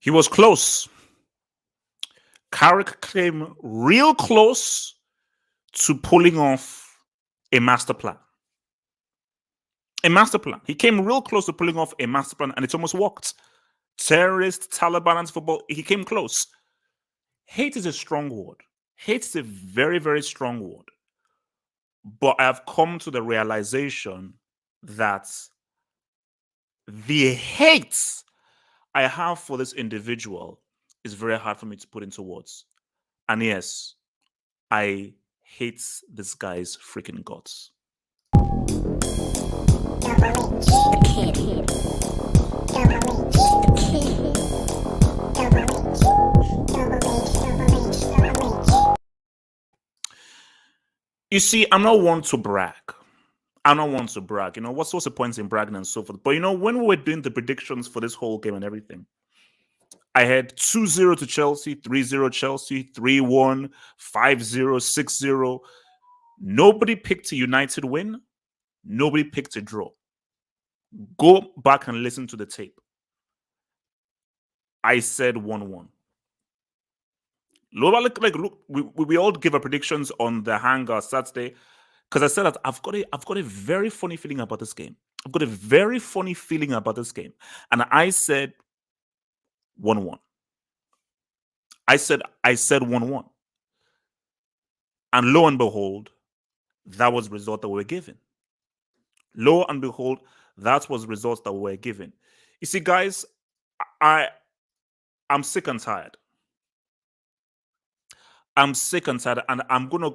He was close. Carrick came real close to pulling off a master plan. A master plan. He came real close to pulling off a master plan, and it almost worked. Terrorist, Taliban, anti-football. He came close. Hate is a strong word. Hate is a very, very strong word. But I've come to the realization that the hate I have for this individual is very hard for me to put into words. And yes, I hate this guy's freaking guts. You see, I'm not one to brag. I'm not one to brag. What's the point in bragging and so forth? But when we were doing the predictions for this whole game and everything, I had 2-0 to Chelsea, 3-0 Chelsea, 3-1, 5-0, 6-0. Nobody picked a United win. Nobody picked a draw. Go back and listen to the tape. I said 1-1. Look, we all give our predictions on the hangar Saturday because I said that I've got a very funny feeling about this game. I've got a very funny feeling about this game, and I said 1-1. I said 1-1, and lo and behold, that was the result that we were given. Lo and behold, that was the result that we were given. You see, guys, I'm sick and tired. I'm sick and tired, and I'm gonna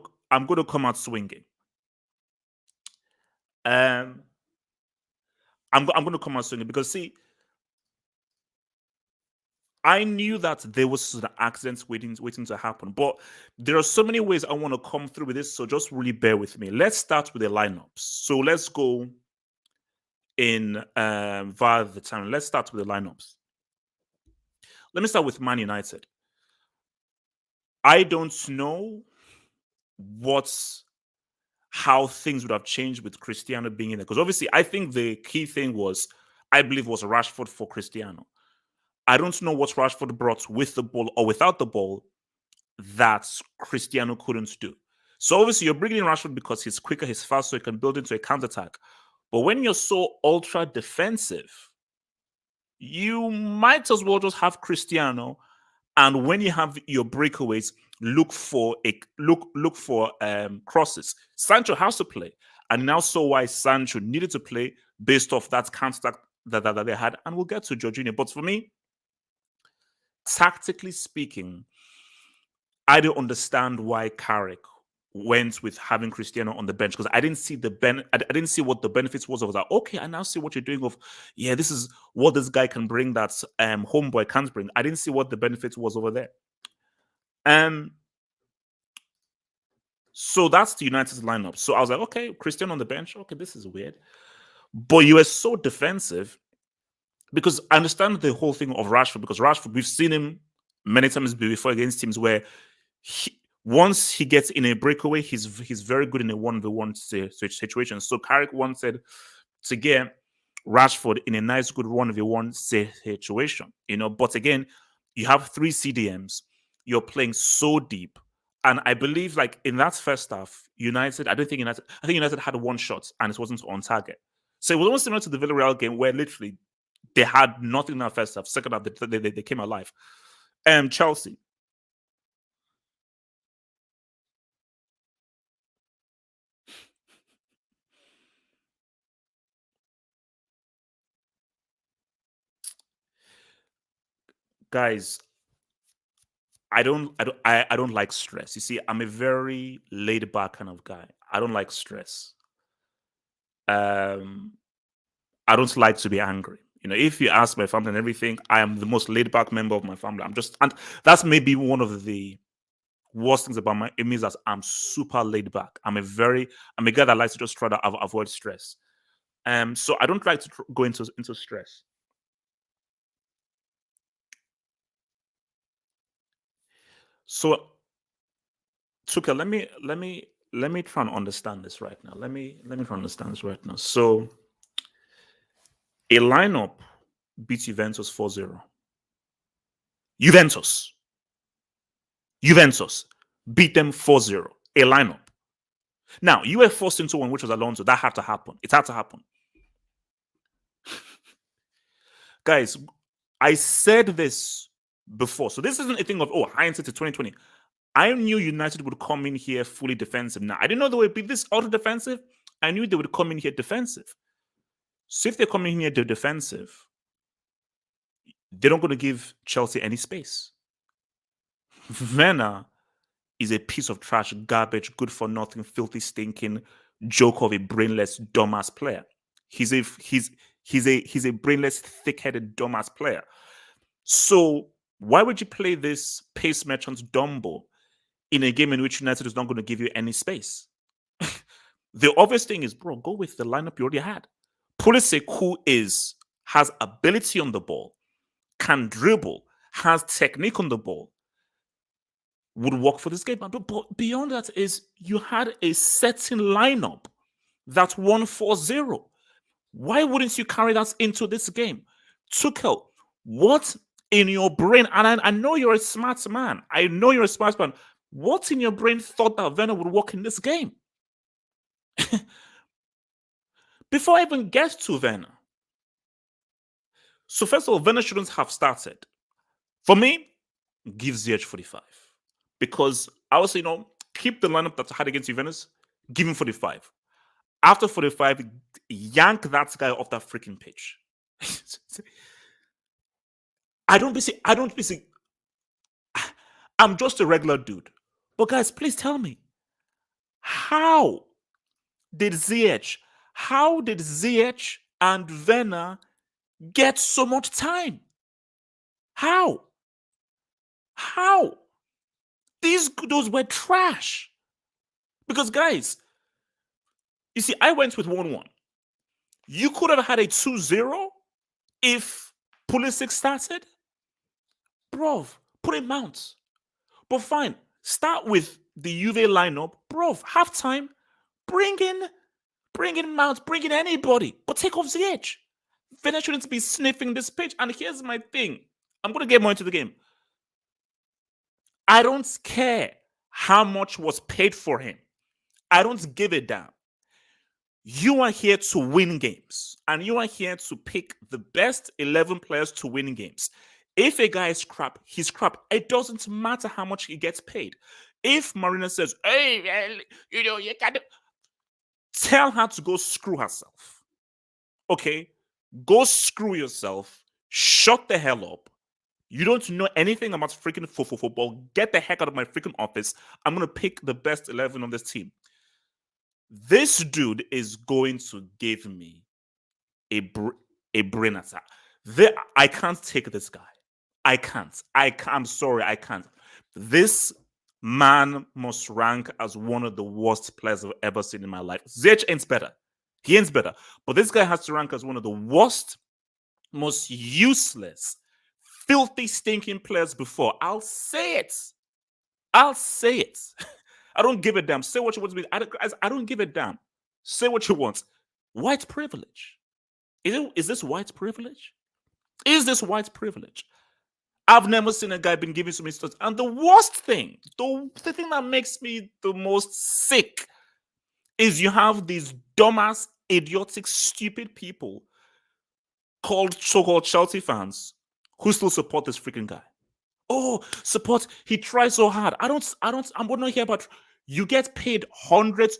come out swinging. I'm gonna come out swinging because see, I knew that there was an accident waiting to happen, but there are so many ways I want to come through with this. So just really bear with me. Let's start with the lineups. So let's go in via the time. Let's start with the lineups. Let me start with Man United. I don't know how things would have changed with Cristiano being in there. Because obviously, I think the key thing was Rashford for Cristiano. I don't know what Rashford brought with the ball or without the ball that Cristiano couldn't do. So obviously, you're bringing in Rashford because he's quicker, he's faster, so he can build into a counter-attack. But when you're so ultra defensive, you might as well just have Cristiano. And when you have your breakaways, look for crosses. Sancho has to play, and now saw why Sancho needed to play based off that counter that they had. And we'll get to Jorginho. But for me, tactically speaking, I don't understand why Carrick went with having Cristiano on the bench because I didn't see I didn't see what the benefits was. I was like, okay, I now see what you're doing. This is what this guy can bring that homeboy can't bring. I didn't see what the benefits was over there. So that's the United's lineup. So I was like, okay, Cristiano on the bench. Okay, this is weird. But you were so defensive because I understand the whole thing of Rashford because Rashford, we've seen him many times before against teams where once he gets in a breakaway, he's very good in a 1v1 situation. So Carrick wanted to get Rashford in a nice, good 1v1 situation, But again, you have 3 CDMs. You're playing so deep. And I believe, like, in that first half, I think United had 1 shot and it wasn't on target. So it was almost similar to the Villarreal game where literally they had nothing in that first half. Second half, they came alive. Chelsea. Guys, I don't like stress. You see, I'm a very laid back kind of guy. I don't like stress. I don't like to be angry. If you ask my family and everything, I am the most laid back member of my family. And that's maybe one of the worst things about me is that I'm super laid back. I'm a guy that likes to just try to avoid stress. So I don't like to go into stress. So, Tuka, let me try and understand this right now. Let me try and understand this right now. So, a lineup beats Juventus 4-0. Juventus beat them 4-0, a lineup. Now, you were forced into one, which was Alonso. That had to happen. It had to happen. Guys, I said this before. So this isn't a thing of, hindsight to 2020. I knew United would come in here fully defensive. Now, I didn't know they would be this ultra-defensive. I knew they would come in here defensive. So if they're coming in here defensive, they're not going to give Chelsea any space. Werner is a piece of trash, garbage, good for nothing, filthy, stinking joke of a brainless, dumbass player. He's a brainless, thick-headed, dumbass player. So why would you play this pace merchant Dumbo in a game in which United is not going to give you any space? The obvious thing is, bro, go with the lineup you already had. Pulisic, who has ability on the ball, can dribble, has technique on the ball, would work for this game. But beyond that is you had a certain lineup that won 4-0. Why wouldn't you carry that into this game? Tuchel, what in your brain, and I know you're a smart man. I know you're a smart man. What in your brain thought that Werner would work in this game? Before I even get to Werner. So first of all, Werner shouldn't have started. For me, give Ziyech 45. Because I would say, keep the lineup that I had against Juventus, give him 45. After 45, yank that guy off that freaking pitch. I'm just a regular dude. But guys, please tell me, how did Ziyech and Werner get so much time? How? Those were trash. Because guys, you see, I went with 1-1. You could have had a 2-0 if Pulisic started. Bro, put in Mount. But fine, start with the Juve lineup. Bro, halftime, bring in Mount, bring in anybody. But take off Ziyech. Werner shouldn't be sniffing this pitch. And here's my thing. I'm going to get more into the game. I don't care how much was paid for him. I don't give a damn. You are here to win games, and you are here to pick the best 11 players to win games. If a guy is crap, he's crap. It doesn't matter how much he gets paid. If Marina says, hey, you can't tell her to go screw herself. Okay? Go screw yourself. Shut the hell up. You don't know anything about freaking football. Get the heck out of my freaking office. I'm going to pick the best 11 on this team. This dude is going to give me a brain attack. I can't take this guy. I can't. I'm sorry, I can't. This man must rank as one of the worst players I've ever seen in my life. Ziyech ain't better. He ain't better. But this guy has to rank as one of the worst, most useless, filthy, stinking players before. I'll say it. I don't give a damn. Say what you want to be. I don't give a damn. Say what you want. White privilege. Is this white privilege? Is this white privilege? I've never seen a guy been giving so many stuff. And the worst thing, the thing that makes me the most sick is you have these dumbass, idiotic, stupid people called so-called Chelsea fans who still support this freaking guy. Oh, support. He tries so hard. I'm not here, but you get paid hundreds.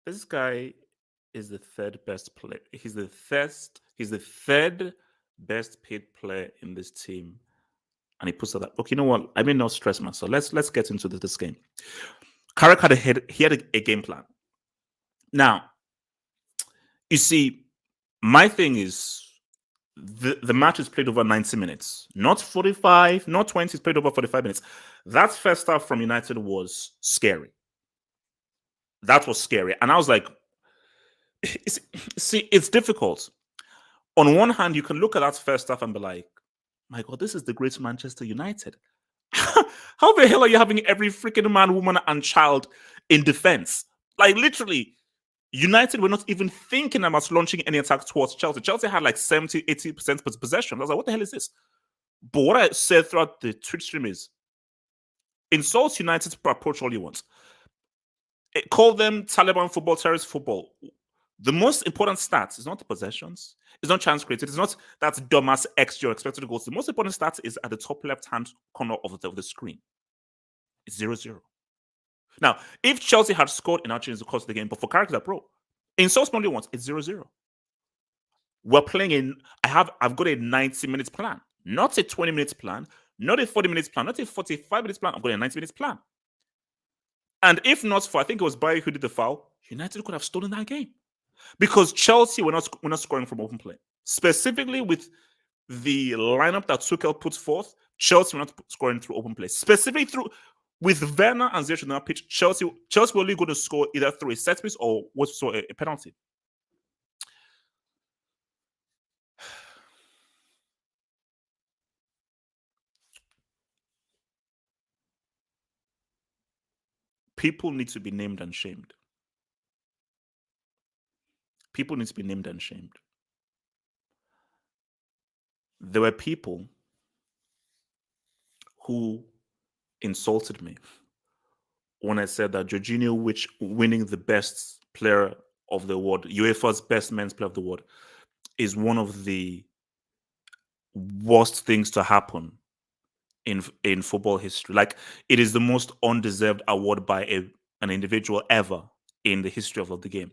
This guy is the third best player. He's the third best paid player in this team. And he puts it that, okay, you know what? I may not stress myself. Let's get into this game. Carrick had a game plan. Now, you see, my thing is the match is played over 90 minutes, not 45, not 20. It's played over 45 minutes. That first half from United was scary. That was scary. And I was like, see, it's difficult. On one hand, you can look at that first half and be like, my God, this is the great Manchester United. How the hell are you having every freaking man, woman, and child in defense? Like literally, United were not even thinking about launching any attack towards Chelsea. Chelsea had like 70-80% possession. I was like, what the hell is this? But what I said throughout the Twitch stream is insult United's approach all you want. Call them Taliban football, terrorist football. The most important stats is not the possessions. It's not chance created. It's not that dumbass extra expected goals. The most important stat is at the top left-hand corner of the screen. It's 0-0. Now, if Chelsea had scored in our change the course of the game, but for Carrick that bro, in South only once, it's 0-0. We're playing in. I've got a 90 minutes plan, not a 20 minutes plan, not a 40 minutes plan, not a 45 minutes plan. I've got a 90 minutes plan. And if not for, I think it was Bayer who did the foul, United could have stolen that game. Because Chelsea were not scoring from open play. Specifically with the lineup that Tuchel puts forth, Chelsea were not scoring through open play. Specifically through with Werner and Ziyech on that pitch, Chelsea were only going to score either through a set piece or a penalty. People need to be named and shamed. People need to be named and shamed. There were people who insulted me when I said that Jorginho, winning the best player of the world, UEFA's best men's player of the world, is one of the worst things to happen in football history. Like, it is the most undeserved award by an individual ever in the history of the game.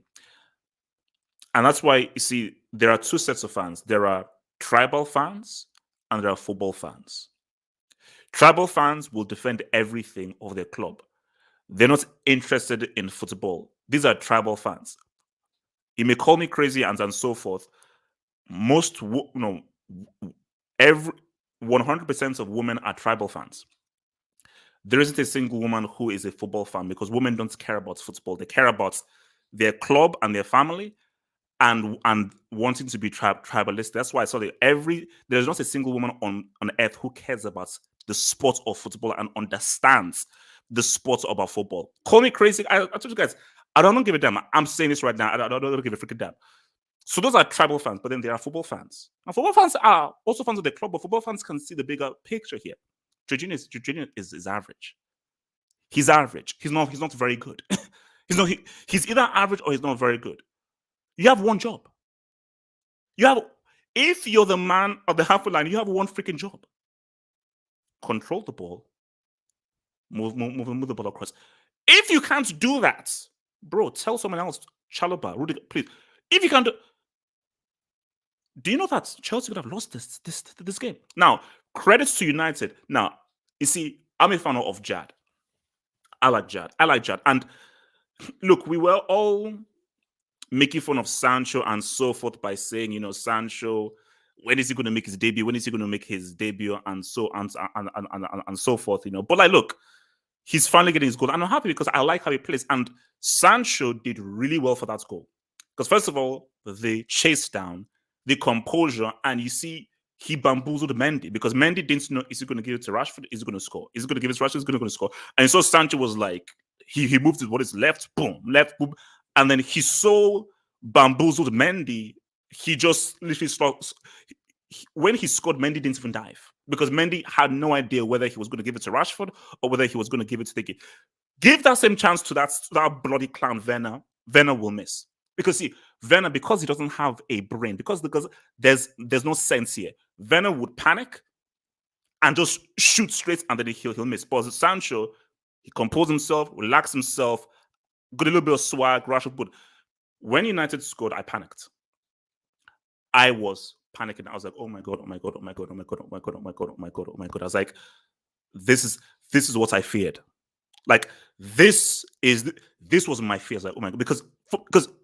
And that's why, you see, there are two sets of fans. There are tribal fans and there are football fans. Tribal fans will defend everything of their club. They're not interested in football. These are tribal fans. You may call me crazy and so forth. Every 100% of women are tribal fans. There isn't a single woman who is a football fan because women don't care about football. They care about their club and their family and wanting to be tribalist. That's why I saw that there's not a single woman on earth who cares about the sport of football and understands the sport about football. Call me crazy. I told you guys, I don't give a damn. I'm saying this right now. I don't give a freaking damn. So those are tribal fans, but then there are football fans. And football fans are also fans of the club, but football fans can see the bigger picture here. Jorginho is average. He's average. He's not very good. He's either average or he's not very good. You have one job. If you're the man of the halfway line, you have one freaking job. Control the ball. Move the ball across. If you can't do that, bro, tell someone else. Chalobah, Rudiger, please. If you can't do you know that Chelsea could have lost this game? Now, credits to United. Now, you see, I'm a fan of Jad. I like Jad. And look, we were all making fun of Sancho and so forth by saying, Sancho, when is he going to make his debut? When is he going to make his debut? And so and so forth, But look, he's finally getting his goal. And I'm happy because I like how he plays. And Sancho did really well for that goal. Because first of all, the chase down, the composure, and you see he bamboozled Mendy because Mendy didn't know, is he going to give it to Rashford? Is he going to score? Is he going to give it to Rashford? Is he going to score? And so Sancho was like, he moved to what is left, boom, and then he so bamboozled Mendy, he just literally stopped. When he scored, Mendy didn't even dive because Mendy had no idea whether he was going to give it to Rashford or whether he was going to give it to Dickie. Give that same chance to that bloody clown Werner. Werner will miss. Because see, Werner, because he doesn't have a brain, because there's no sense here, Werner would panic and just shoot straight and then he'll miss. But Sancho, he composed himself, relaxed himself, got a little bit of swag, Rashford. But when United scored, I panicked. I was panicking. I was like, oh my god. I was like, this is what I feared. Like, this was my fears. Like, oh my god, because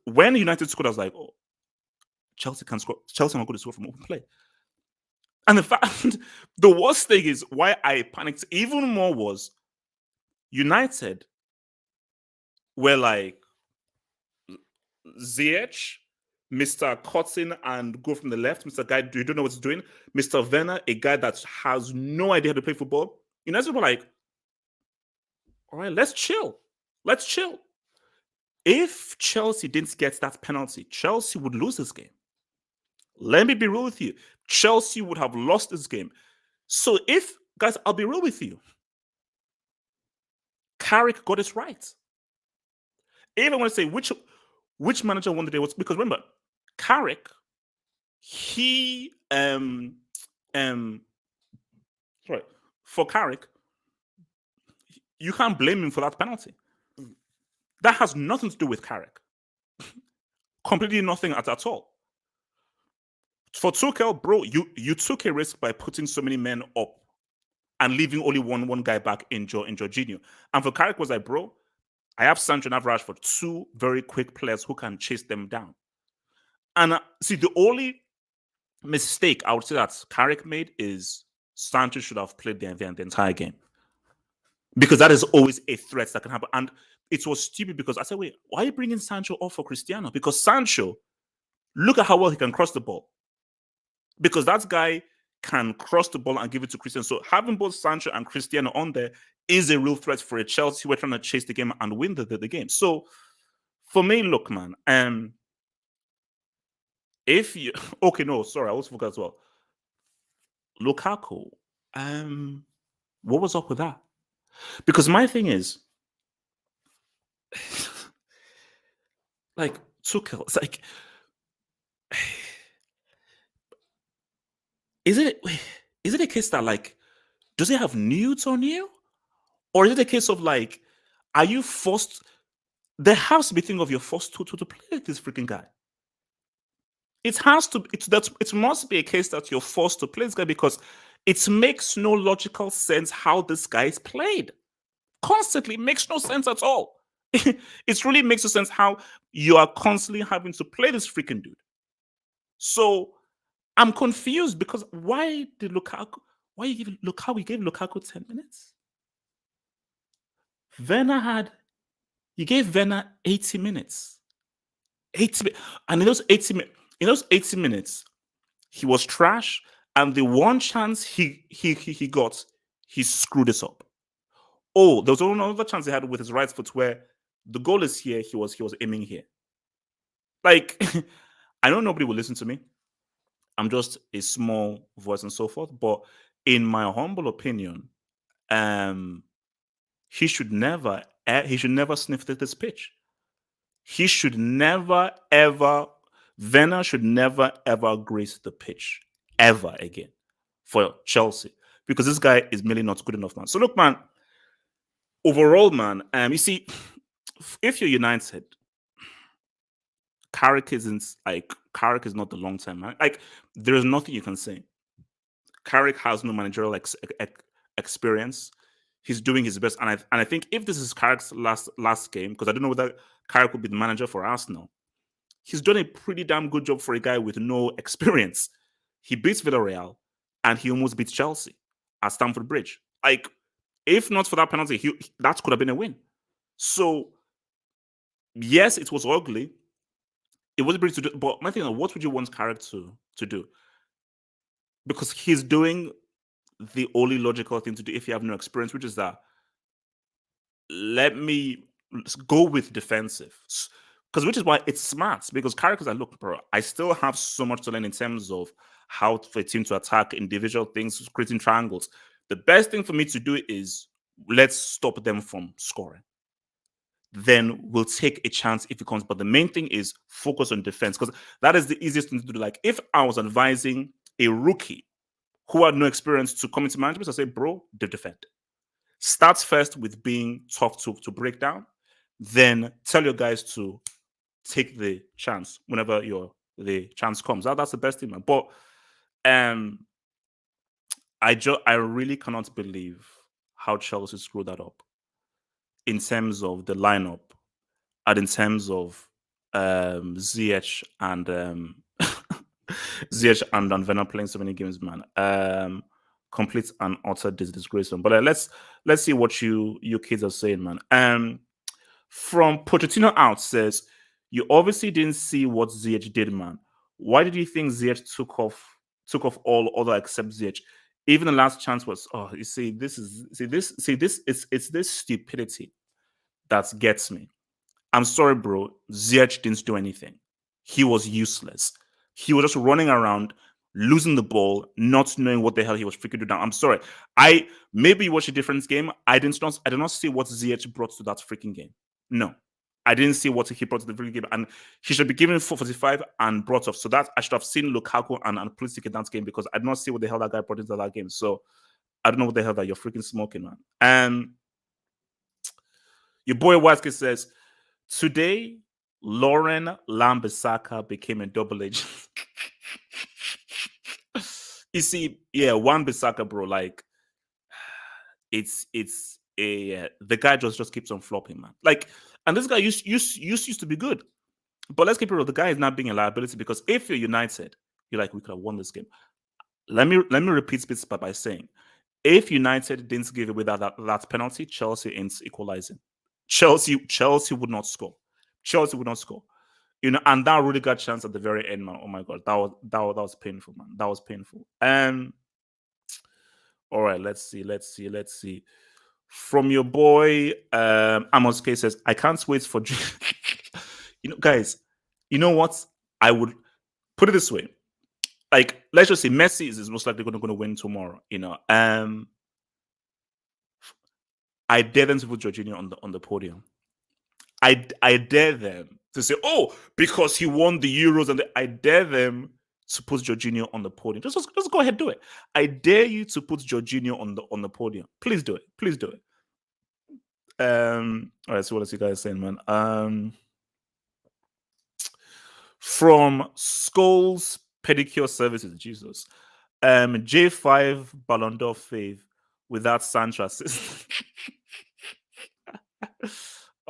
when United scored, I was like, oh, Chelsea can score. Chelsea are not going to score from open play. And the fact, the worst thing is why I panicked even more was United were like Ziyech, Mr. Cotton, and go from the left. Mr. Guy, you don't know what he's doing. Mr. Werner, a guy that has no idea how to play football. United were like, all right, let's chill. Let's chill. If Chelsea didn't get that penalty, Chelsea would lose this game. Let me be real with you. Chelsea would have lost this game. So if, guys, I'll be real with you. Carrick got it right. If I want to say which manager won the day was, because remember, Carrick, he sorry, for Carrick, you can't blame him for that penalty. That has nothing to do with Carrick. Completely nothing at all. For Tuchel, bro, you took a risk by putting so many men up and leaving only one guy back in Jorginho. And for Carrick was like, bro, I have Sancho and I have Rashford, two very quick players who can chase them down. And see, the only mistake I would say that Carrick made is Sancho should have played the entire game. Because that is always a threat that can happen. And it was stupid because I said, wait, why are you bringing Sancho off for Cristiano? Because Sancho, look at how well he can cross the ball. Because that guy can cross the ball and give it to Cristiano. So having both Sancho and Cristiano on there is a real threat for a Chelsea who are trying to chase the game and win the game. So for me, look, man, if you okay, no, sorry, I also forgot as well. Lukaku, what was up with that? Because my thing is, like Tuchel, it's like, is it a case that like, does he have nudes on you, or is it a case of like, are you forced? There has to be thing of you're forced to play this freaking guy. It has to. It must be a case that you're forced to play this guy because it makes no logical sense how this guy is played. Constantly makes no sense at all. It really makes no sense how you are constantly having to play this freaking dude. So I'm confused because why did Lukaku? Why you give Lukaku? Gave Lukaku 10 minutes. You gave Werner 80 minutes. 80, and in those 80 minutes, he was trash. And the one chance he got, he screwed this up. Oh, there was another chance he had with his right foot where the goal is here. He was aiming here. Like, I know nobody will listen to me. I'm just a small voice and so forth. But in my humble opinion, he should never sniff this pitch. He should never ever. Werner should never ever grace the pitch ever again for Chelsea because this guy is merely not good enough, man. So look, man. Overall, man, you see, if you're United, Carrick is not the long term man. Like, there is nothing you can say. Carrick has no managerial experience. He's doing his best, and I think if this is Carrick's last game, because I don't know whether Carrick will be the manager for Arsenal, he's done a pretty damn good job for a guy with no experience. He beats Villarreal, and he almost beats Chelsea at Stamford Bridge. Like, if not for that penalty, that could have been a win. So, yes, it was ugly. It was pretty to do, but my thing is, what would you want Carrick to do? Because he's doing the only logical thing to do if you have no experience, which is that let me go with defensive. Because which is why it's smart. Because Carrick is like, look, bro, I still have so much to learn in terms of how for a team to attack individual things, creating triangles. The best thing for me to do is let's stop them from scoring. Then we'll take a chance if it comes. But the main thing is focus on defense because that is the easiest thing to do. Like if I was advising a rookie who had no experience to come into management, I say, bro, defend. Starts first with being tough to break down. Then tell your guys to take the chance whenever the chance comes. That's the best thing, man. But I really cannot believe how Chelsea screwed that up in terms of the lineup and in terms of Ziyech and Ziyech and Werner playing so many games, man. Complete and utter disgrace. But let's see what you kids are saying, man. From Pochettino out says, you obviously didn't see what Ziyech did, man. Why did you think Ziyech took off all other except Ziyech? Even the last chance was, oh, you see, it's this stupidity that gets me. I'm sorry, bro. Ziyech didn't do anything. He was useless. He was just running around, losing the ball, not knowing what the hell he was freaking doing. I'm sorry. I maybe you watch a different game. I did not see what Ziyech brought to that freaking game. No. I didn't see what he brought to the freaking game. And he should be given 445 and brought off. So that I should have seen Lukaku and Pulisic in that game because I did not see what the hell that guy brought into that game. So I don't know what the hell that you're freaking smoking, man. And your boy Waske says, today, Lauren Lambisaka became a double agent. You see, yeah, Wan Bissaka, bro, like it's a the guy just keeps on flopping, man. Like, and this guy used to be good, but let's keep it real. The guy is not being a liability because if you're United, you're like, we could have won this game. Let me repeat this by saying, if United didn't give away that penalty, Chelsea ain't equalizing. Chelsea would not score. Chelsea would not score. You know, and that really got chance at the very end, man. Oh my god, that was painful, man. That was painful. All right, let's see. From your boy, Amos K says, I can't wait for you know, guys, you know what? I would put it this way. Like, let's just say Messi is most likely going to win tomorrow. You know, I dare them to put Jorginho on the podium. I dare them to say, oh, because he won the Euros, and I dare them to put Jorginho on the podium. Just go ahead, do it. I dare you to put Jorginho on the podium. Please do it. Please do it. All right. So what else you guys saying, man? From Skulls Pedicure Services, Jesus. J5 Ballon d'Or fave without Sancho assist.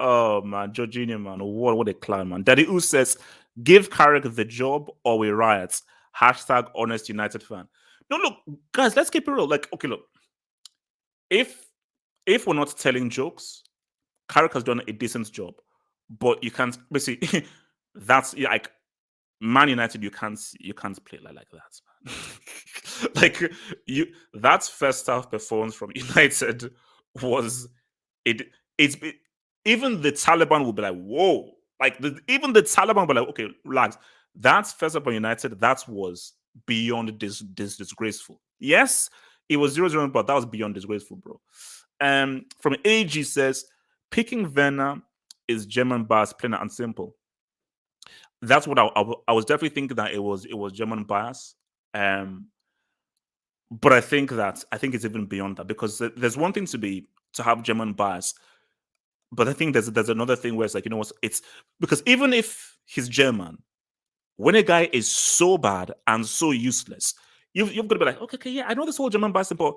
Oh man, Jorginho, man, what a clown, man. Daddy U says, give Carrick the job or we riot. Hashtag honest United fan. No, look, guys, let's keep it real. Like, okay, look, if we're not telling jokes, Carrick has done a decent job, but you can't basically that's like Man United. You can't play like that. Like that first half performance from United was it. Even the Taliban will be like, whoa. Like even the Taliban will be like, okay, relax. That's first up on United. That was beyond this disgraceful. Yes, it was 0-0, but that was beyond disgraceful, bro. From AG says, picking Werner is German bias, plain and simple. That's what I was definitely thinking that it was German bias. But I think it's even beyond that because there's one thing to have German bias, but I think there's another thing where it's like, you know what, it's because even if he's German, when a guy is so bad and so useless, you've got to be like, okay, yeah, I know this whole German bias, but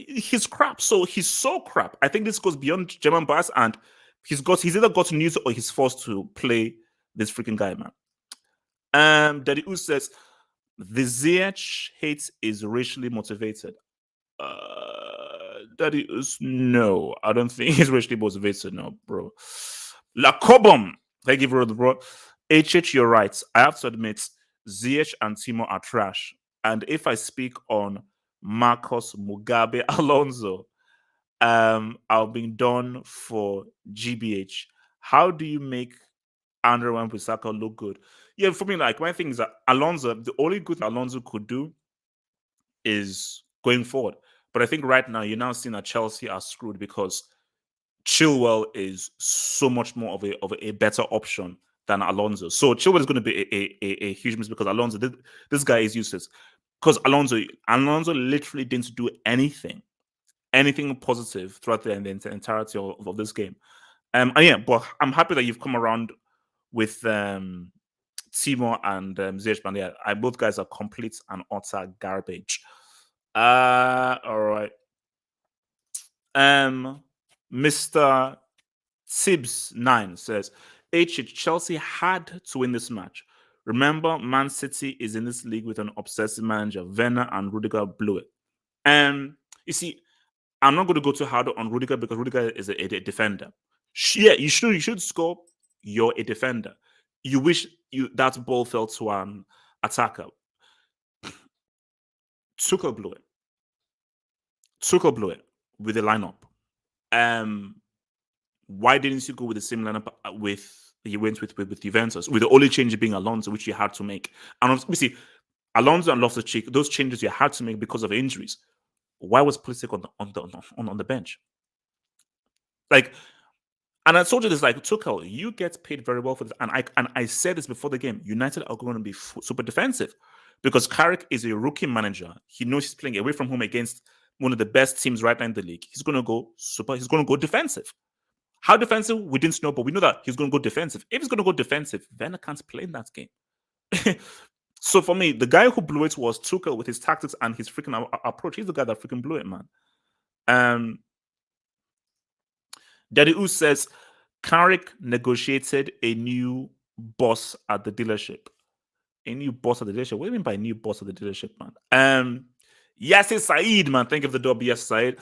he's crap. So he's so crap. I think this goes beyond German bias, and he's either got news or he's forced to play this freaking guy, man. Daddy U says the Ziyech hate is racially motivated. Daddy is no, I don't think he's racially motivated, no, bro. La Cobom, thank you, bro. HH, you're right. I have to admit, Ziyech and Timo are trash. And if I speak on Marcos Mugabe Alonso, I'll be done for GBH. How do you make Andrew Wan-Bissaka look good? Yeah, for me, like my thing is that Alonso, the only good thing Alonso could do is going forward. But I think right now you're now seeing that Chelsea are screwed because Chilwell is so much more of a better option than Alonso. So Chilwell is going to be a huge miss because Alonso, this guy is useless. Because Alonso literally didn't do anything positive throughout the entirety of this game. And yeah, but I'm happy that you've come around with Timo and Ziyech. Yeah, both guys are complete and utter garbage. All right. Mr. Sibs9 says, Chelsea had to win this match. Remember, Man City is in this league with an obsessive manager. Werner and Rudiger blew it. And you see, I'm not going to go too hard on Rudiger because Rudiger is a defender. Yeah, you should score. You're a defender. You wish that ball fell to an attacker. Tuchel blew it. Tuchel blew it with the lineup. Why didn't you go with the same lineup you went with Juventus, with the only change being Alonso, which you had to make? And we see Alonso and Loftus-Cheek, those changes you had to make because of injuries. Why was Pulisic on the bench? Like, and I told you this, like, Tuchel, you get paid very well for this. And I said this before the game. United are going to be super defensive because Carrick is a rookie manager. He knows he's playing away from home against one of the best teams right now in the league. He's going to go he's going to go defensive. How defensive? We didn't know, but we know that he's going to go defensive. If he's going to go defensive, Werner can't play in that game. So for me, the guy who blew it was Tuchel with his tactics and his freaking approach. He's the guy that freaking blew it, man. Daddy U says Carrick negotiated a new boss at the dealership. A new boss at the dealership? What do you mean by new boss at the dealership, man? Yes, it's Saeed, man. Thank you for the dub. Yes, Saeed.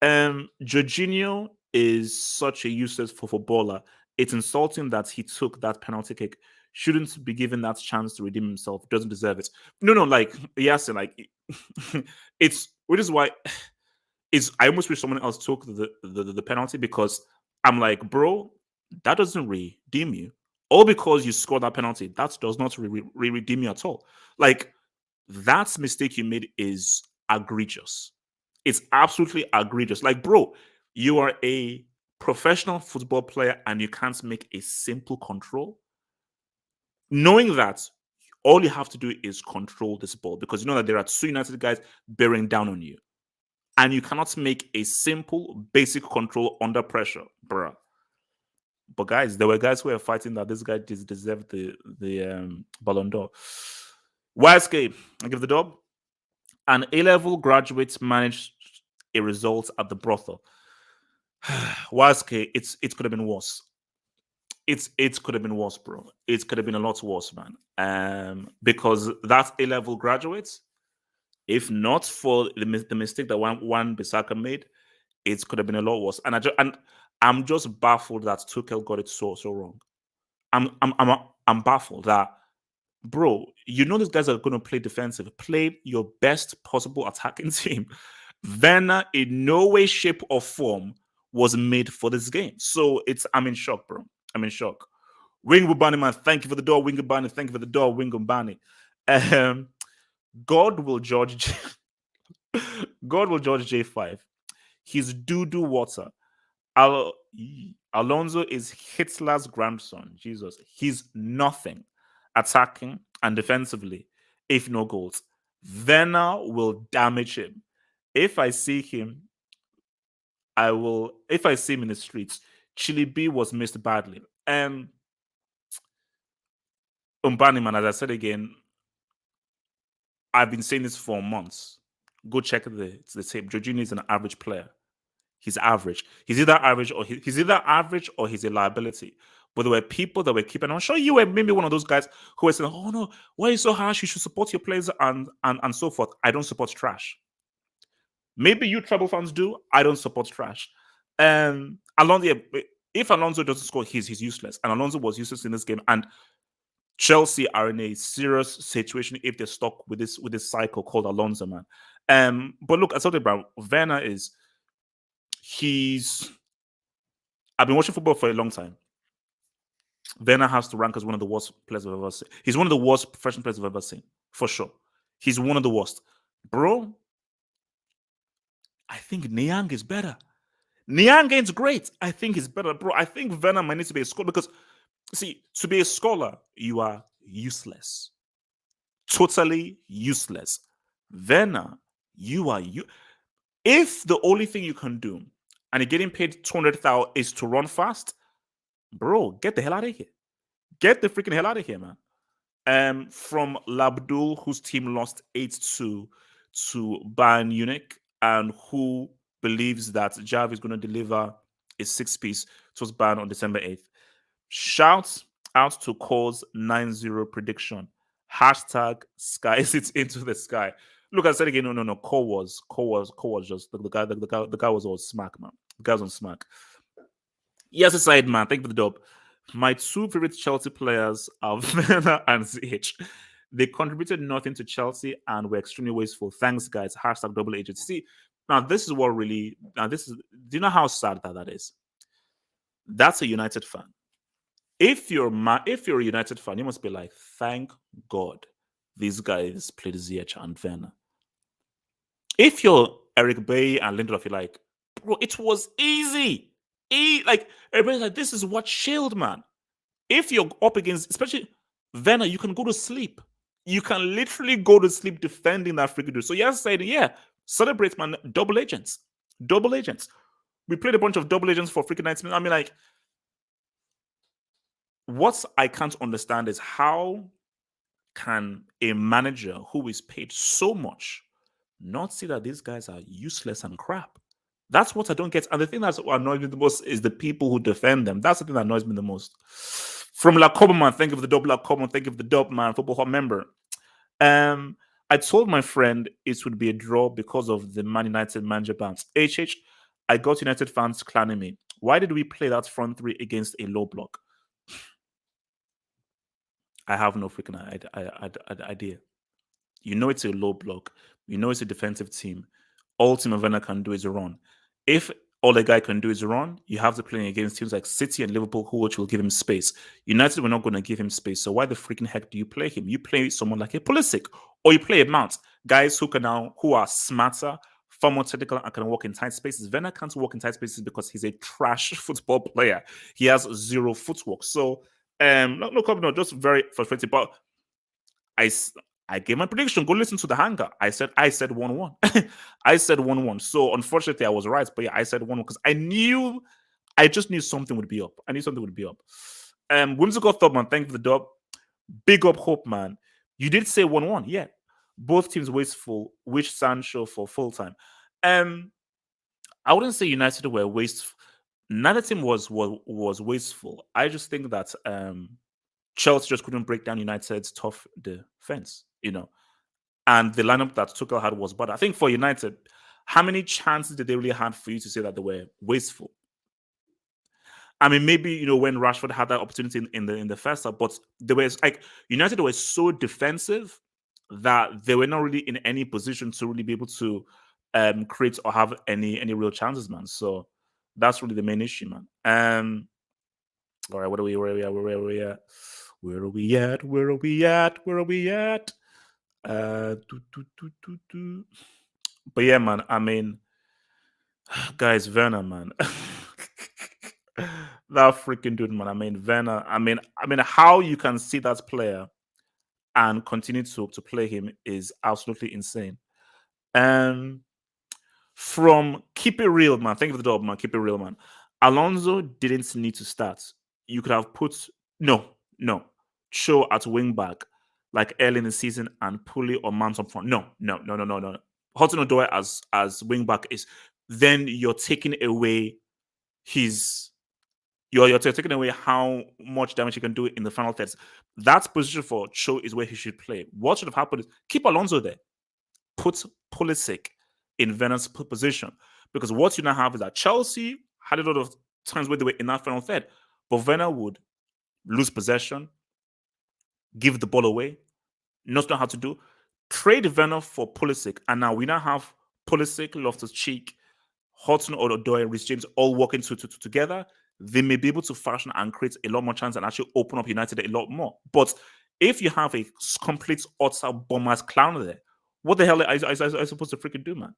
Jorginho is such a useless footballer. It's insulting that he took that penalty kick. Shouldn't be given that chance to redeem himself. Doesn't deserve it. No, like yes, like which is why I almost wish someone else took the penalty, because I'm like, bro, that doesn't redeem you. All because you scored that penalty, that does not redeem you at all. Like, that mistake you made is egregious. It's absolutely egregious. Like, bro, you are a professional football player and you can't make a simple control. Knowing that, all you have to do is control this ball, because you know that there are two United guys bearing down on you. And you cannot make a simple, basic control under pressure, bruh. But guys, there were guys who were fighting that this guy deserved the Ballon d'Or. YSK, I give the dub. An A-level graduate managed a result at the brothel. YSK, it could have been worse. It could have been worse, bro. It could have been a lot worse, man. Because that A-level graduate, if not for the mistake that Wan Bissaka made, it could have been a lot worse. And I'm just baffled that Tuchel got it so wrong. I'm baffled that, bro, you know these guys are going to play defensive. Play your best possible attacking team. Werner, in no way, shape, or form, was made for this game. So I'm in shock, bro. I'm in shock. Wingubani, man, thank you for the door. Wingubani, thank you for the door. Wingubani. God will judge. God will judge J5. He's doo-doo water. Alonso is Hitler's grandson. Jesus. He's nothing attacking and defensively, if no goals. Werner will damage him. If I see him, if I see him in the streets, Chili B was missed badly. Umbani, man, as I said again, I've been saying this for months. Go check the tape. Jorginho is an average player. He's average. He's either average or he's a liability. But there were people that were keeping. I'm sure you were maybe one of those guys who were saying, "Oh no, why are you so harsh? You should support your players and so forth." I don't support trash. Maybe you treble fans do. I don't support trash. Alonso, if Alonso doesn't score, he's useless. And Alonso was useless in this game. And Chelsea are in a serious situation if they're stuck with this cycle called Alonso, man. But look, I told you about Werner I've been watching football for a long time. Werner has to rank as one of the worst players I've ever seen. He's one of the worst professional players I've ever seen, for sure. He's one of the worst. Bro, I think Niang is better. Niang is great. I think he's better, bro. I think Werner might need to be a scholar, because, see, to be a scholar, you are useless. Totally useless. Werner, if the only thing you can do and you're getting paid 200,000 is to run fast, bro, get the hell out of here. Get the freaking hell out of here, man. From Labdul, whose team lost 8-2 to Bayern Munich, and who believes that Javi is going to deliver a 6-piece towards Bayern on December 8th. Shout out to Cole's 9-0 prediction. Hashtag skies it into the sky. Look, I said again, no. Cole was just the guy was all smack, man. The guy was on smack. Yes, aside, man. Thank you for the dub. My two favorite Chelsea players are Werner and Ziyech. They contributed nothing to Chelsea and were extremely wasteful. Thanks, guys. Hashtag double agent. See, now this is what really. Now this is. Do you know how sad that is? That's a United fan. If you're a United fan, you must be like, thank God, these guys played Ziyech and Werner. If you're Eric Bay and Lindelof, you're like, bro, it was easy. Like everybody's like, this is what shield, man. If you're up against, especially Werner, you can go to sleep. You can literally go to sleep defending that freaking dude. So yes, saying, yeah, celebrate, man. Double agents. Double agents. We played a bunch of double agents for freaking 90 minutes. I mean, like, what I can't understand is how can a manager who is paid so much not see that these guys are useless and crap? That's what I don't get. And the thing that's what annoys me the most is the people who defend them. That's the thing that annoys me the most. From La man, think of the double La think of the dub man, football hot member. I told my friend it would be a draw because of the Man United manager bounce. I got United fans clowning me. Why did we play that front three against a low block? I have no freaking idea. You know it's a low block. You know it's a defensive team. All Timo Werner can do is run. If all the guy can do is run, you have to play against teams like City and Liverpool, which will give him space. United were not going to give him space. So why the freaking heck do you play him? You play someone like a Pulisic or you play a Mount. Guys who are smarter, far more technical and can walk in tight spaces. Werner can't walk in tight spaces because he's a trash football player. He has zero footwork. So no, just very frustrating. But I gave my prediction. Go listen to the hangar. I said 1-1. I said 1-1. So unfortunately, I was right. But yeah, I said 1-1 because I just knew something would be up. I knew something would be up. Whimsical thought, man. Thank you for the dub. Big up hope, man. You did say 1-1. Yeah. Both teams wasteful. Which Sancho for full time? I wouldn't say United were wasteful. Neither team was wasteful. I just think that Chelsea just couldn't break down United's tough defense, and the lineup that Tuchel had was bad. I think for United, how many chances did they really have for you to say that they were wasteful? I mean, maybe when Rashford had that opportunity in the first half, but they were like United were so defensive that they were not really in any position to really be able to create or have any real chances, man. So that's really the main issue, man. All right, where are we at? Where are we at? Where are we at? Where are we at? Where are we at? But yeah, man. I mean, guys, Werner, man. That freaking dude, man. I mean, Werner. I mean, how you can see that player and continue to play him is absolutely insane. From keep it real, man. Thank you for the dog, man. Keep it real, man. Alonso didn't need to start. You could have put no. Cho at wing back like early in the season and Puli or Mount up front. No. Hudson-Odoi as wing back is then you're taking away you're taking away how much damage he can do in the final thirds. That position for Cho is where he should play. What should have happened is keep Alonso there. Put Pulisic in Werner's position. Because what you now have is that Chelsea had a lot of times where they were in that final third, but Werner would lose possession, give the ball away, not know how to do. Trade Werner for Pulisic, and now we now have Pulisic, Loftus-Cheek, Hudson-Odoi, Reece James all working together. They may be able to fashion and create a lot more chance and actually open up United a lot more. But if you have a complete utter bombers clown there, what the hell are I supposed to freaking do, man?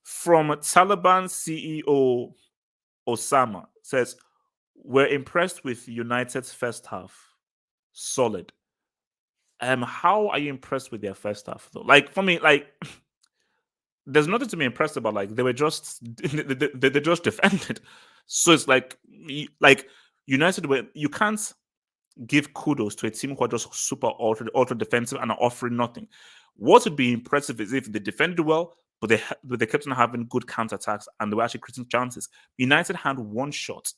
From Taliban CEO Osama says, we're impressed with United's first half. Solid. How are you impressed with their first half though? Like for me, like there's nothing to be impressed about. Like they were just they just defended. So it's like United were you can't give kudos to a team who are just super ultra defensive and are offering nothing. What would be impressive is if they defended well, but they kept on having good counterattacks and they were actually creating chances. United had one shot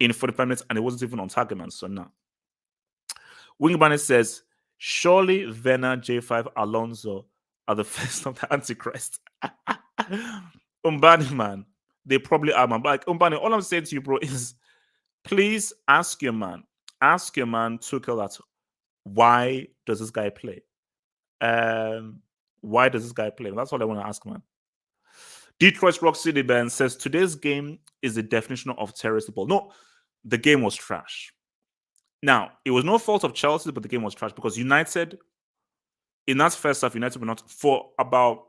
in 45 minutes and it wasn't even on target, man. So no. Wingbanner says, surely Werner, J5, Alonso are the first of the Antichrist. Umbani, man. They probably are, man. But like, Umbani, all I'm saying to you, bro, is please ask your man Tuchel that why does this guy play? Why does this guy play? That's all I want to ask, man. Detroit's Rock City Band says today's game is the definition of terrorist football. No, the game was trash. Now, it was no fault of Chelsea, but the game was trash because United, in that first half, United were not, for about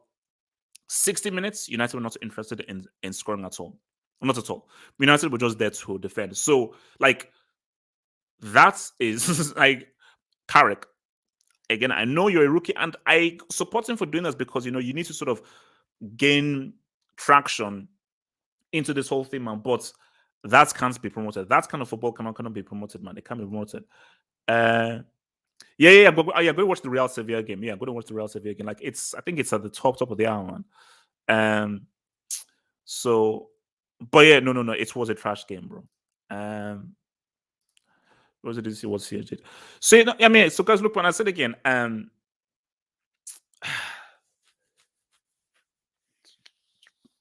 60 minutes, United were not interested in scoring at all. Not at all. United were just there to defend. So, like, that is like Carrick. Again, I know you're a rookie, and I support him for doing this because, you know, you need to sort of gain traction into this whole thing, man. But that can't be promoted. That kind of football cannot be promoted, man. It can't be promoted. Yeah. Go to watch the Real Sevilla game. Yeah, go to watch the Real Sevilla game. Like, I think it's at the top of the hour, man. So, but yeah, no. It was a trash game, bro. What was it? It was here. So, I mean, so guys, look, when I said again,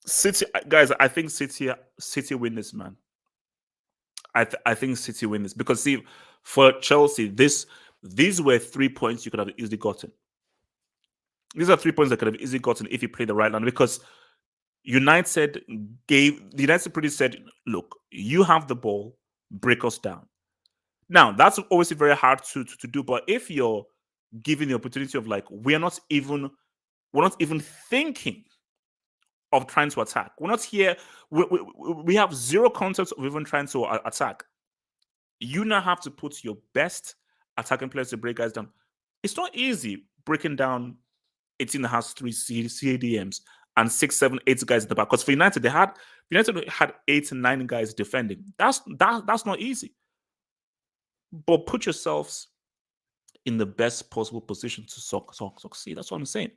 City, guys, I think City win this, man. I think City win this because, see, for Chelsea, these were 3 points you could have easily gotten. These are 3 points that could have easily gotten if you play the right line, because United pretty said, look, you have the ball, break us down. Now, that's obviously very hard to do, but if you're given the opportunity of, like, we're not even thinking of trying to attack. We're not here. We have zero concept of even trying to attack. You now have to put your best attacking players to break guys down. It's not easy breaking down a team that has 3 CADMs and 6, 7, 8 guys at the back. Because for United, United had 8 and 9 guys defending. That's not easy. But put yourselves in the best possible position to succeed. That's what I'm saying.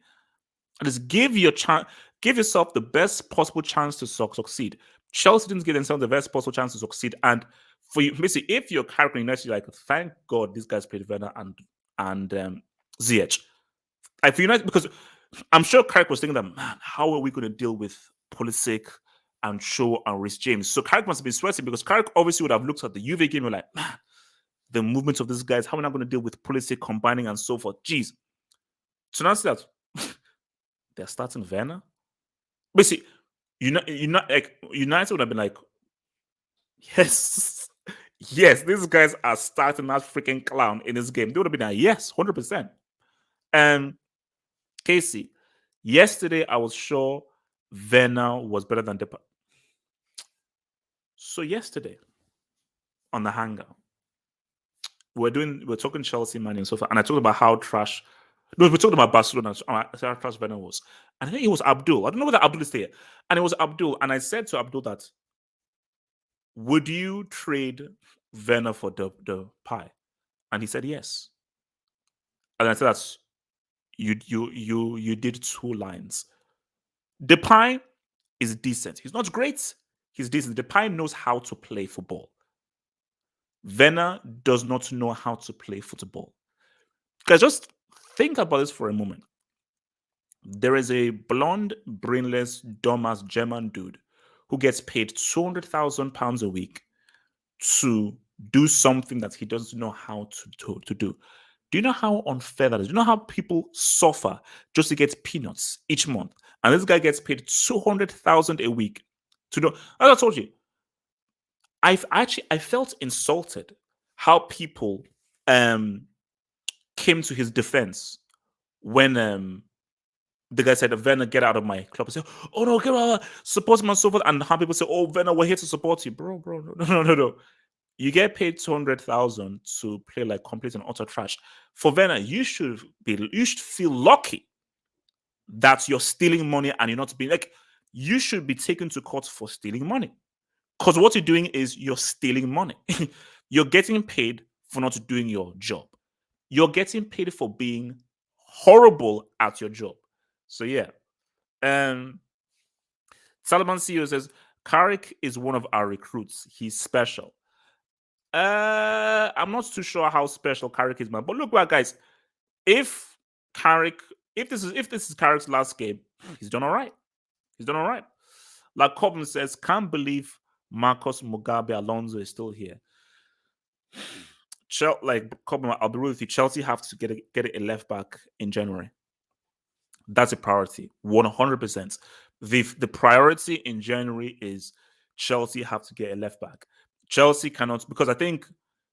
And just give yourself the best possible chance to succeed. Chelsea didn't give themselves the best possible chance to succeed. And for you, basically, if you're Carrick United, you're like, thank God these guys played Werner and Ziyech. Like, for United, because I'm sure Carrick was thinking that, man, how are we going to deal with Pulisic and Shaw and Reece James? So Carrick must have been sweating, because Carrick obviously would have looked at the Juve game and like, man, the movements of these guys, how are we not going to deal with Pulisic combining and so forth? Jeez. So now see that they're starting Werner. Basically, United would have been like, yes, these guys are starting that freaking clown in this game. They would have been like, yes, 100%. And Casey, yesterday I was sure Werner was better than Depay. So yesterday on the hangout, we're talking Chelsea, Man, and so far, and I talked about how trash. No, we're talking about Barcelona. How trash Werner was, and I think it was Abdul. I don't know whether Abdul is there, and it was Abdul. And I said to Abdul that, would you trade Werner for the pie? And he said yes. And I said that you did 2 lines. The pie is decent. He's not great. He's decent. The pie knows how to play football. Werner does not know how to play football. Guys, just think about this for a moment. There is a blonde, brainless, dumbass German dude who gets paid £200,000 a week to do something that he doesn't know how to do. Do you know how unfair that is? Do you know how people suffer just to get peanuts each month? And this guy gets paid 200,000 a week to do. As I told you, I felt insulted how people came to his defense when the guy said, Werner, get out of my club. I said, oh no, get out, support him and so forth. And how people say, oh, Werner, we're here to support you. Bro, no. You get paid 200,000 to play like complete and utter trash. For Werner, you should feel lucky that you're stealing money and you're not being like, you should be taken to court for stealing money. Because what you're doing is you're stealing money. You're getting paid for not doing your job. You're getting paid for being horrible at your job. So yeah. Taliban CEO says, Carrick is one of our recruits. He's special. I'm not too sure how special Carrick is, man. But look, well, guys, if this is Carrick's last game, he's done all right. Like Corbin says, can't believe Marcos Mugabe Alonso is still here. like, I'll be real with you. Chelsea have to get a left back in January. That's a priority, 100%. The priority in January is Chelsea have to get a left back. Chelsea cannot, because I think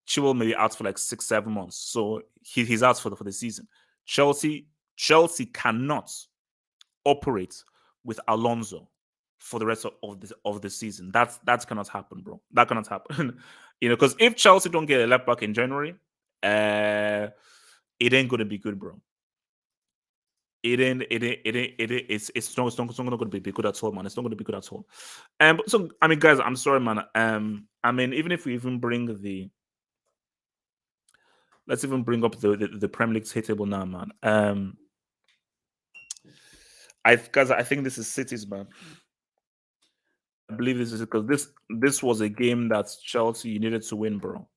Chilwell may be out for like 6-7 months, so he's out for the season. Chelsea cannot operate with Alonso for the rest of the season. That cannot happen, bro. That cannot happen. Because if Chelsea don't get a left back in January, it ain't gonna be good, bro. It's not going to be good at all, man. It's not going to be good at all. So I mean, guys, I'm sorry, man. I mean, even if we even let's even bring up the Premier League table now, man. I think this is City's, man. I believe this is because this was a game that Chelsea needed to win, bro.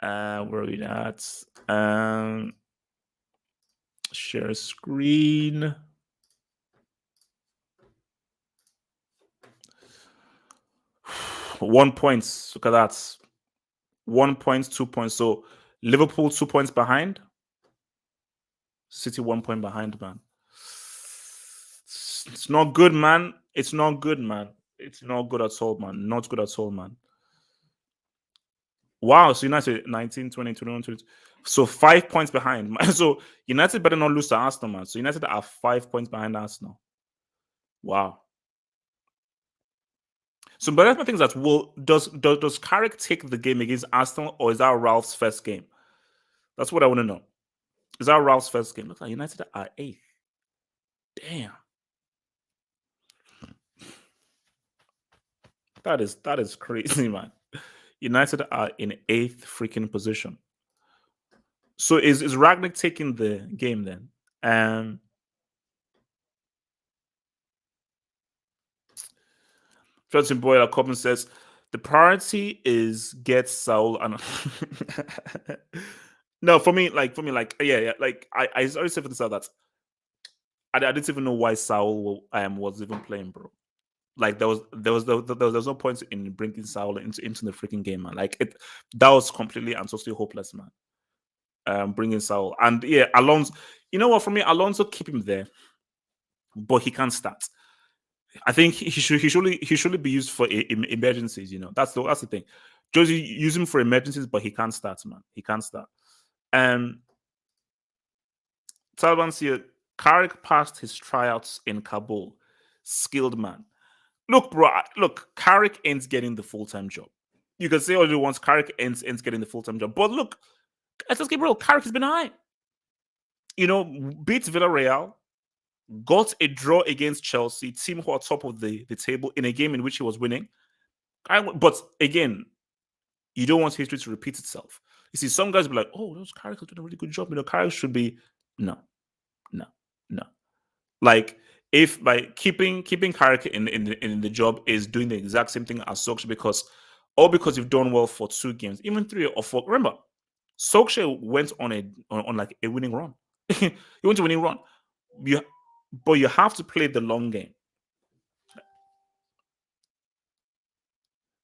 Where are we at? Share screen. 1 point. Look at that. 1 point, 2 points. So Liverpool 2 points behind. City 1 point behind, man. It's not good, man. It's not good, man. It's not good at all, man. Not good at all, man. Wow. So United 19, 20, 21, 22. So 5 points behind. So United better not lose to Arsenal, man. So United are 5 points behind Arsenal. Wow. So, but that's my thing is that does Carrick take the game against Arsenal, or is that Ralph's first game? That's what I want to know. Is that Ralph's first game? Looks like United are 8th. Damn. That is crazy, man. United are in 8th freaking position. So is Ragnick taking the game then? Felton Boyle Corbin says the priority is get Saul and no, for me, yeah, like I always said for this that I didn't even know why Saul was even playing, bro. Like there was no point in bringing Saul into the freaking game, man. Like that was completely and totally hopeless, man. Bringing Saul, and yeah, Alonso. You know what? For me, Alonso, keep him there, but he can't start. I think he should be used for emergencies. That's the thing. Josie use him for emergencies, but he can't start, man. He can't start. Taliban's here. Carrick passed his tryouts in Kabul. Skilled man. Look, bro. Look, Carrick ends getting the full-time job. You can say all you want. Carrick ends getting the full-time job. But look, let's just get real. Carrick has been high. Beats Villarreal, got a draw against Chelsea, team who are top of the table in a game in which he was winning. But again, you don't want history to repeat itself. You see, some guys be like, "Oh, those Carrick has done a really good job." Carrick should be no. Like if keeping Carrick in the job is doing the exact same thing as Solskjaer because you've done well for 2 games, even 3 or 4. Remember, Solskjaer went on like a winning run. He went to a winning run. But you have to play the long game.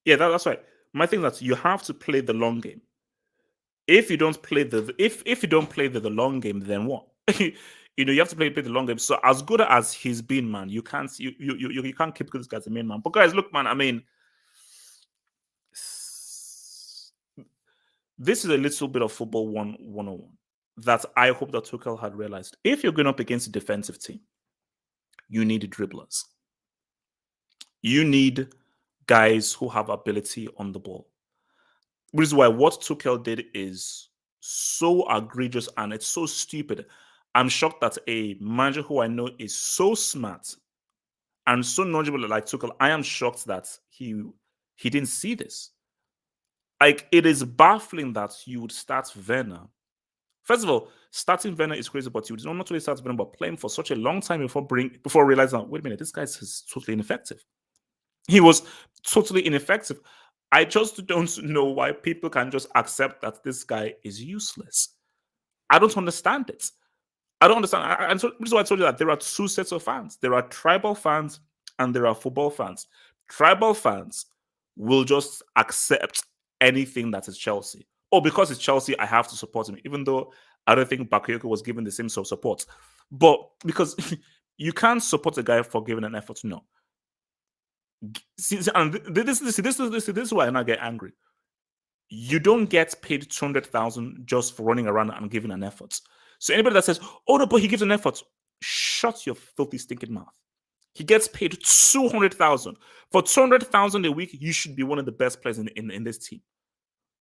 Yeah, that's right. My thing is that you have to play the long game. If you don't play the long game, then what? You have to play the long game. So as good as he's been, man, you can't keep this guy as a main man. But guys, look, man, I mean, this is a little bit of football 101 that I hope that Tuchel had realized. If you're going up against a defensive team, you need dribblers. You need guys who have ability on the ball. Which is why what Tuchel did is so egregious and it's so stupid. I'm shocked that a manager who I know is so smart and so knowledgeable like Tuchel, I am shocked that he didn't see this. Like, it is baffling that you would start Werner. First of all, starting Werner is crazy, but you would not only start Werner, but playing for such a long time before realizing, wait a minute, this guy is totally ineffective. He was totally ineffective. I just don't know why people can just accept that this guy is useless. I don't understand it. I don't understand. And so this is why I told you that there are 2 sets of fans. There are tribal fans and there are football fans. Tribal fans will just accept anything that is Chelsea. oh, because it's Chelsea, I have to support him, even though I don't think Bakayoko was given the same sort of support. But because you can't support a guy for giving an effort, no. And this is why I now get angry. You don't get paid 200,000 just for running around and giving an effort. So anybody that says, "Oh no, but he gives an effort," shut your filthy stinking mouth. He gets paid 200,000 for 200,000 a week. You should be one of the best players in this team.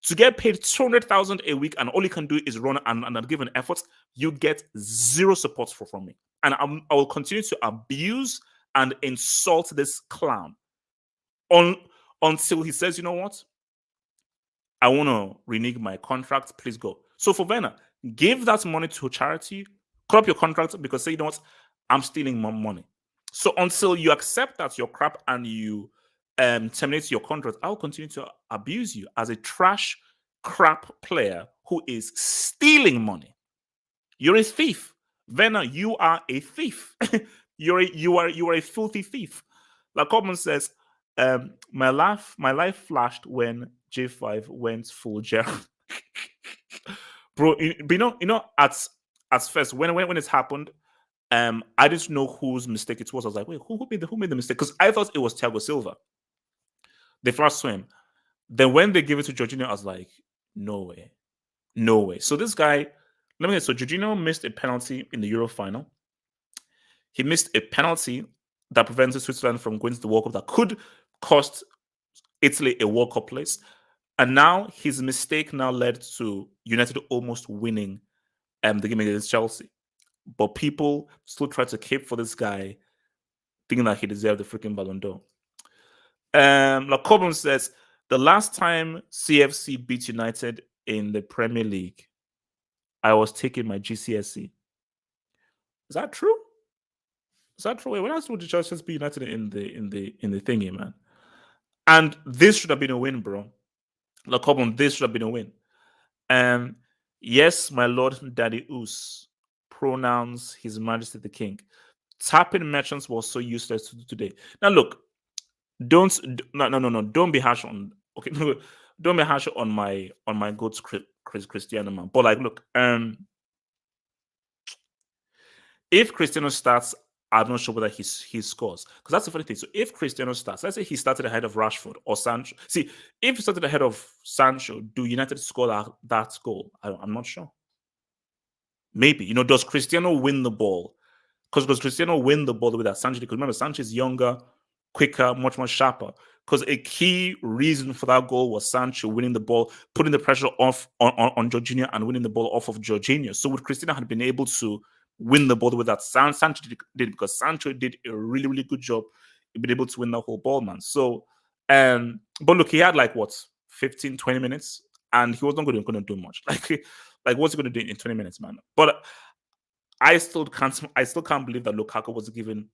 To get paid 200,000 a week and all you can do is run and give an effort, you get zero support from me. And I will continue to abuse and insult this clown until he says, you know what? I want to renege my contract. Please go. So for Werner, give that money to charity, cut up your contract because say, you know what? I'm stealing my money. So until you accept that you're crap and you terminate your contract, I'll continue to abuse you as a trash, crap player who is stealing money. You're a thief. Werner, you are a thief. You are a filthy thief. Like Coleman says, my life flashed when J5 went full Gerald. Bro, at first when it happened, I didn't know whose mistake it was. I was like, wait, who made the mistake? Because I thought it was Thiago Silva. The first swim. Then when they gave it to Jorginho, I was like, no way. No way. So this guy, let me get so Jorginho missed a penalty in the Euro final. He missed a penalty that prevented Switzerland from going to the World Cup that could cost Italy a World Cup place. And now his mistake now led to United almost winning the game against Chelsea. But people still try to cape for this guy, thinking that he deserved the freaking Ballon d'Or. Like Coburn says, the last time CFC beat United in the Premier League, I was taking my GCSE. Is that true? Is that true? Wait, when I saw the Chelsea beat United in the thingy, man. And this should have been a win, bro. Like Coburn, this should have been a win. Yes, my Lord Daddy Oos. Pronouns His Majesty the King. Tapping merchants was so useless today. Now look, don't be harsh on don't be harsh on my good Cristiano, man. But like look, if Cristiano starts, I'm not sure whether he scores. Because that's the funny thing. So if Cristiano starts, let's say he started ahead of Rashford or Sancho. See, if he started ahead of Sancho, do United score that goal? I'm not sure. Maybe. Does Cristiano win the ball? Because does Cristiano win the ball with that Sancho? Because remember, Sancho is younger, quicker, much more sharper. Because a key reason for that goal was Sancho winning the ball, putting the pressure off on Jorginho and winning the ball off of Jorginho. So would Cristiano had been able to win the ball with that, Sancho did because Sancho did a really, really good job. He'd been able to win that whole ball, man. So, but look, he had 15, 20 minutes, and he was not going to do much. Like what's he going to do in 20 minutes, man? But I still can't believe that Lukaku was given.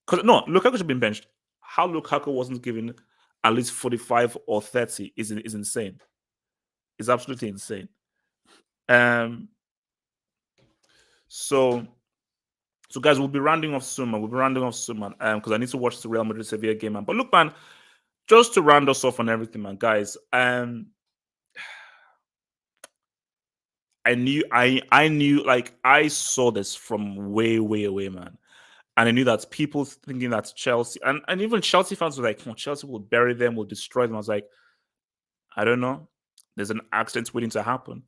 Because no, Lukaku should have been benched. How Lukaku wasn't given at least 45 or 30 is insane. It's absolutely insane. So guys, we'll be rounding off soon, man. Because I need to watch the Real Madrid Sevilla game, man. But look, man, just to round us off on everything, man, guys. I knew, like, I saw this from way, way away, man. And I knew that people thinking that Chelsea, and even Chelsea fans were like, Chelsea will bury them, will destroy them. I was like, I don't know. There's an accident waiting to happen.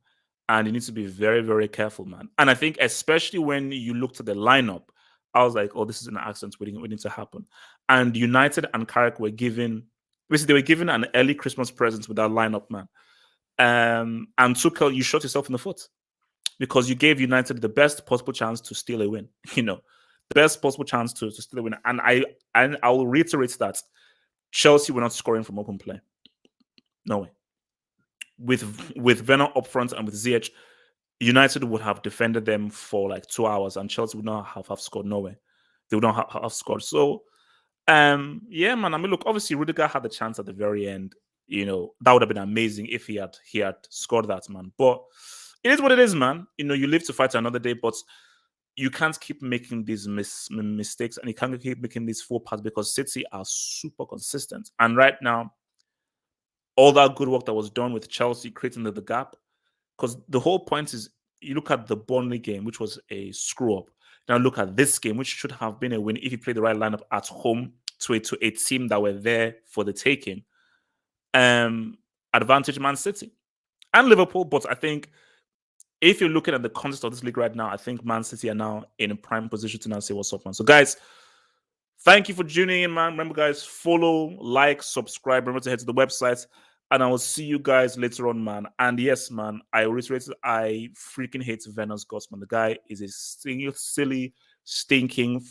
And you need to be very, very careful, man. And I think especially when you looked at the lineup, I was like, oh, this is an accident waiting to happen. And United and Carrick were given, basically, they were given an early Christmas present with that lineup, man. And Tuchel, you shot yourself in the foot because you gave United the best possible chance to steal a win. The best possible chance to steal a win. And I will reiterate that Chelsea were not scoring from open play. No way. With Werner up front and with Ziyech, United would have defended them for 2 hours, and Chelsea would not have scored. No way. They would not have scored. So, yeah, man. I mean, look, obviously Rudiger had the chance at the very end. That would have been amazing if he had scored that, man. But it is what it is, man. You live to fight another day, but you can't keep making these mistakes, and you can't keep making these faux pas because City are super consistent. And right now, all that good work that was done with Chelsea creating the gap. Because the whole point is, you look at the Burnley game, which was a screw up. Now look at this game, which should have been a win if you played the right lineup at home to a team that were there for the taking. Advantage Man City and Liverpool, but I think if you're looking at the context of this league right now, I think Man City are now in a prime position to now say what's up, man. So, guys, thank you for tuning in, man. Remember, guys, follow, like, subscribe. Remember to head to the website, and I will see you guys later on, man. And yes, man, I reiterate, I freaking hate Werner's guts, man. The guy is a silly, stinking.